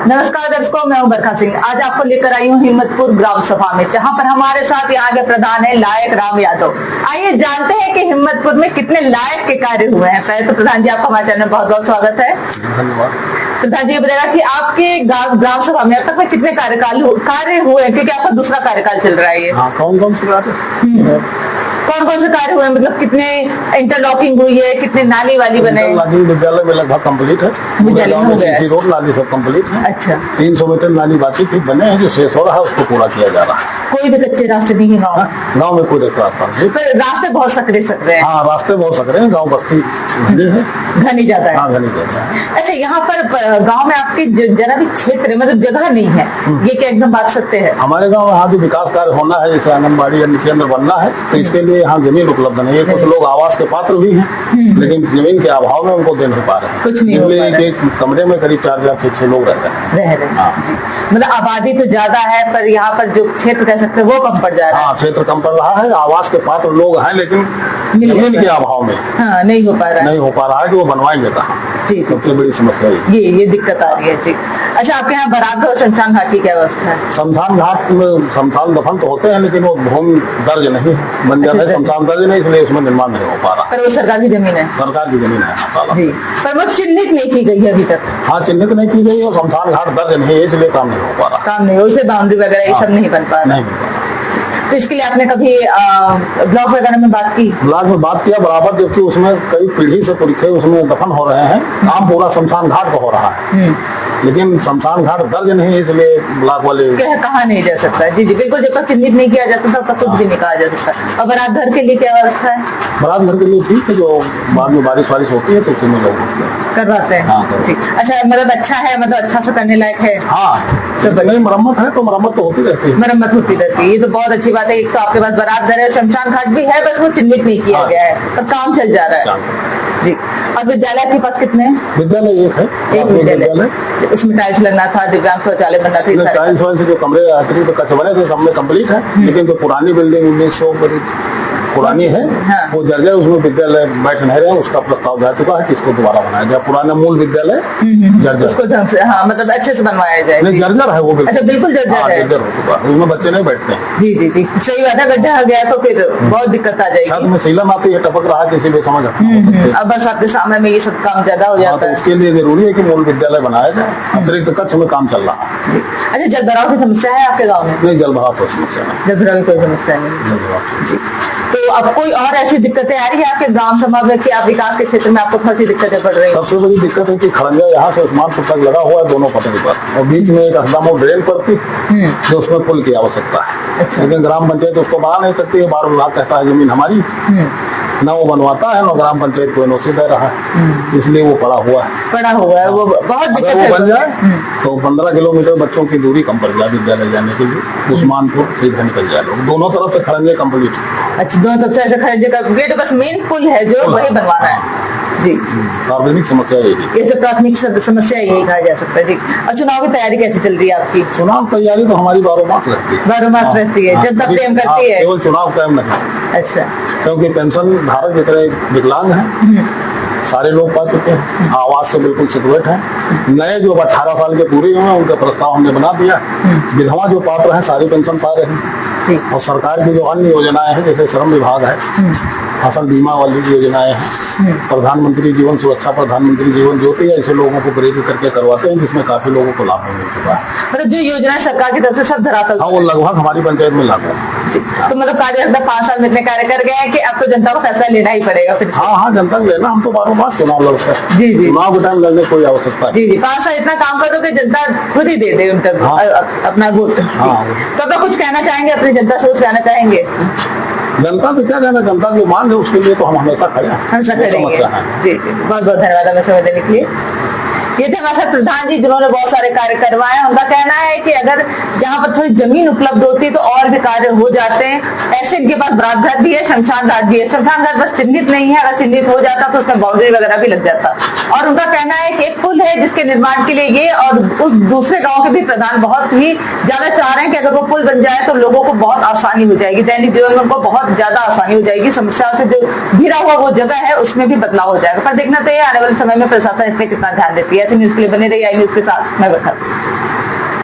नमस्कार दर्शकों, मैं हूं बरखा सिंह। आज आपको लेकर आई हूं हिम्मतपुर ग्राम सभा में, जहां पर हमारे साथ यहाँ के प्रधान है लायक राम यादव। आइए जानते हैं कि हिम्मतपुर में कितने लायक के कार्य हुए हैं। पहले तो प्रधान जी, आपका हमारे चैनल में बहुत बहुत स्वागत है। धन्यवाद। प्रधान जी, ये बताएगा कि आपके ग्राम सभा में अब तक में कितने कार्य हुए हैं, क्योंकि आपका दूसरा कार्यकाल चल रहा है ये। हाँ, कौन कौन से कार्य? कौन कौन से कार्य हुए, मतलब कितने इंटरलॉकिंग हुई है, कितने नाली वाली बने? विद्यालय में लगभग कंप्लीट है। विद्यालय में हो गया है। रोड नाली सब कंप्लीट है। अच्छा, 300 मीटर नाली बाकी थी, बने हैं। जो शेष हो रहा है उसको पूरा किया जा रहा है। कोई भी कच्चे रास्ते नहीं है गाँव में? गाँव में कोई रास्ता नहीं। पर रास्ते बहुत सकरे हैं। हाँ, रास्ते बहुत सकरे हैं। गाँव बस्ती घनी ज्यादा है। हाँ, घनी ज्यादा है। अच्छा, यहाँ पर गांव में आपके जरा भी क्षेत्र मतलब जगह नहीं है, ये क्या एकदम बात सत्य है? हमारे गांव में यहाँ जो विकास कार्य होना है, जैसे आंगनबाड़ी केंद्र बनना है, तो इसके लिए यहाँ जमीन उपलब्ध नहीं है। कुछ लोग आवास के पात्र भी हैं, लेकिन जमीन के अभाव में उनको दे नहीं पा रहे हैं। कुछ नहीं, इसलिए एक कमरे में करीब 4-6 लोग रहते हैं। मतलब आबादी तो ज्यादा है, पर यहाँ पर जो क्षेत्र कह सकते हैं वो कम पड़ जा रहा है। हाँ, क्षेत्र कम पड़ रहा है। आवास के पात्र लोग हैं, लेकिन जमीन के अभाव में नहीं हो पा रहा है कि वो बनवाएंगे कहाँ। जी, सबसे बड़ी समस्या ये दिक्कत आ रही है जी। अच्छा, आपके यहाँ बरात और शमशान घाट की क्या व्यवस्था है? शमशान घाट में शमशान दफन तो होते हैं, लेकिन वो भूमि दर्ज नहीं बन जाता है। शमशान दर्ज नहीं, इसलिए उसमें निर्माण नहीं हो पा रहा। पर वो सरकार की जमीन है? सरकार की जमीन है जी, पर वो चिन्हित नहीं की गई है अभी तक। हाँ, चिन्हित नहीं की गई है। शमशान घाट दर्ज नहीं है, इसलिए काम नहीं हो पा रहा। काम नहीं हो, उसे बाउंड्री वगैरह ये सब नहीं बन पा रहा। तो इसके लिए आपने कभी ब्लॉक वगैरह में बात की? ब्लॉक में बात किया बराबर, क्योंकि उसमें कई पीढ़ी से पुरखे उसमें दफन हो रहे हैं। काम पूरा शमशान घाट का हो रहा है, लेकिन शमशान घाट दर्ज नहीं है, इसलिए ब्लॉक वाले कहा नहीं जा सकता है। जी जी, बिल्कुल। जब तक चिन्हित नहीं किया जाता तब तक कुछ भी नहीं कहा जा सकता। और बारात घर के लिए क्या व्यवस्था है? बारात घर के लिए ठीक है, जो बाद में बारिश होती है तो उसी में लोग करवाते हैं। हाँ, जी। अच्छा, मतलब अच्छा है, मतलब अच्छा से करने लायक है। हाँ, नहीं मरम्मत है तो मरम्मत तो होती रहती है। मरम्मत होती रहती है, ये तो बहुत अच्छी बात है। एक तो आपके पास बारात घर है, शमशान घाट भी है, बस वो चिन्हित नहीं किया गया है, पर काम चल जा रहा है जी। और विद्यालय आपके पास कितने हैं? विद्यालय एक है। एक विद्यालय, उसमें टाइल्स लगना था, दिव्यांग शौचालय बनना था। टाइल्स वाइल्स जो कमरे अतिरिक्त कच्चे बने थे सब में कंप्लीट है, लेकिन जो पुरानी बिल्डिंग 1900 पुरानी है, वो जर्जर, उसमें विद्यालय बैठ नहीं रहे, उसका प्रस्ताव जा चुका है कि इसको दोबारा बनाया जाए। पुराना मूल विद्यालय जर्जर, उसको ढंग से मतलब अच्छे से बनवाया जाए। नहीं, जर्जर है वो। अच्छा, बिल्कुल जर्जर है। जर्जर हो चुका है, उसमें बच्चे नहीं बैठते हैं। जी जी जी, सही बात है। गड्ढा आ गया तो फिर बहुत दिक्कत आ जाएगी। छत में सीलन आती है, टपक रहा है, किसी भी समझ अब बरसात के समय में ये सब काम ज्यादा हो जाता है। उसके लिए जरूरी है कि मूल विद्यालय बनाया जाए। अतिरिक्त कक्ष में काम चल रहा है। अच्छा, जल भराव की समस्या है आपके गाँव में? नहीं, जल भराव तो समस्या नहीं। जल भराव की कोई समस्या नहीं जी। तो अब कोई और ऐसी दिक्कतें आ रही है आपके ग्राम सभा में कि आप विकास के क्षेत्र में आपको बहुत सी दिक्कतें पड़ रही है? सबसे बड़ी दिक्कत है कि खड़ंजा यहाँ से उस्मानपुर तक लगा हुआ है, दोनों पटरी पर, और बीच में एक हसदामो ड्रेन पड़ती जो उसमें पुल की आवश्यकता है। अच्छा। लेकिन ग्राम पंचायत उसको बना नहीं सकती है। 12 लाख कहता है जमीन हमारी, न वो बनवाता है, न ग्राम पंचायत को एनओसी दे रहा है, इसलिए वो पड़ा हुआ है। वो बहुत दिक्कत है। बन जाए तो 15 किलोमीटर बच्चों की दूरी कम पड़ जाए विद्यालय जाने के लिए। उस्मानपुर सीधे निकल जाए लोग, दोनों तरफ से खड़ंजे कंप्लीट। अच्छा, दोनों तरफ से ऐसे खड़ंजे कंप्लीट, बस मेन पुल है जो वही बनवाना है। जी, सार्वजनिक समस्या यही है, प्राथमिक समस्या यही कहा जा सकता है जी। और चुनाव की तैयारी कैसे चल रही है आपकी? चुनाव तैयारी तो हमारी 12 मास रहती है। 12 मास रहती है, जनता प्रेम करती है। केवल चुनाव टाइम नहीं। अच्छा, क्योंकि पेंशन धारक जितने विकलांग हैं सारे लोग पा चुके हैं, आवास से बिल्कुल सिक्योरेट है। नए जो 18 साल के पूरे हुए हैं उनका प्रस्ताव हमने बना दिया। विधवा जो पात्र हैं सारी पेंशन पा रहे हैं। और सरकार की जो अन्य योजनाएं हैं, जैसे श्रम विभाग है, फसल बीमा वाली योजनाएं हैं, प्रधानमंत्री जीवन सुरक्षा, प्रधानमंत्री जीवन ज्योति, ऐसे लोगों को प्रेरित करके करवाते हैं, जिसमें काफी लोगों को लाभ मिल चुका है। मतलब जो योजनाएं सरकार की तरफ से सब धरातल, हाँ, वो लगभग हमारी पंचायत में लागू है। तो मतलब कार्यकर्ता 5 साल में इतने कार्य कर गए हैं कि अब तो जनता को फैसला लेना ही पड़ेगा फिर। हाँ, जनता को लेना। हम तो 12 मास चुनाव लड़ते हैं। जी जी, चुनाव के टाइम लड़ने कोई आवश्यकता है। जी जी, 5 साल इतना काम कर दो कि जनता खुद ही दे दे उनका अपना वोट। तो आप कुछ कहना चाहेंगे अपनी जनता से, कुछ कहना चाहेंगे? जनता से क्या कहना, जनता जो मांग है उसके लिए तो हम हमेशा खड़े हैं। हमेशा करेंगे। जी जी, बहुत बहुत धन्यवाद हमें समय देने के लिए। ये थे हमारे साथ प्रधान जी, जिन्होंने बहुत सारे कार्य करवाए। उनका कहना है कि अगर यहाँ पर थोड़ी जमीन उपलब्ध होती तो और भी कार्य हो जाते हैं। ऐसे इनके पास बरात घाट भी है, शमशान घाट भी है। शमशान घाट बस चिन्हित नहीं है, अगर चिन्हित हो जाता तो उसमें बाउंड्री वगैरह भी लग जाता। और उनका कहना है कि एक पुल है जिसके निर्माण के लिए ये और उस दूसरे गाँव के भी प्रधान बहुत ही ज्यादा चाह रहे हैं कि अगर वो पुल बन जाए तो लोगों को बहुत आसानी हो जाएगी, दैनिक जीवन में उनको बहुत ज्यादा आसानी हो जाएगी। समस्याओं से जो घिरा हुआ वो जगह है उसमें भी बदलाव हो जाएगा। पर देखना तो ये आने वाले समय में प्रशासन इस पर कितना ध्यान देती है। ऐसे न्यूज के लिए बने रहिए आई न्यूज के साथ। मैं बता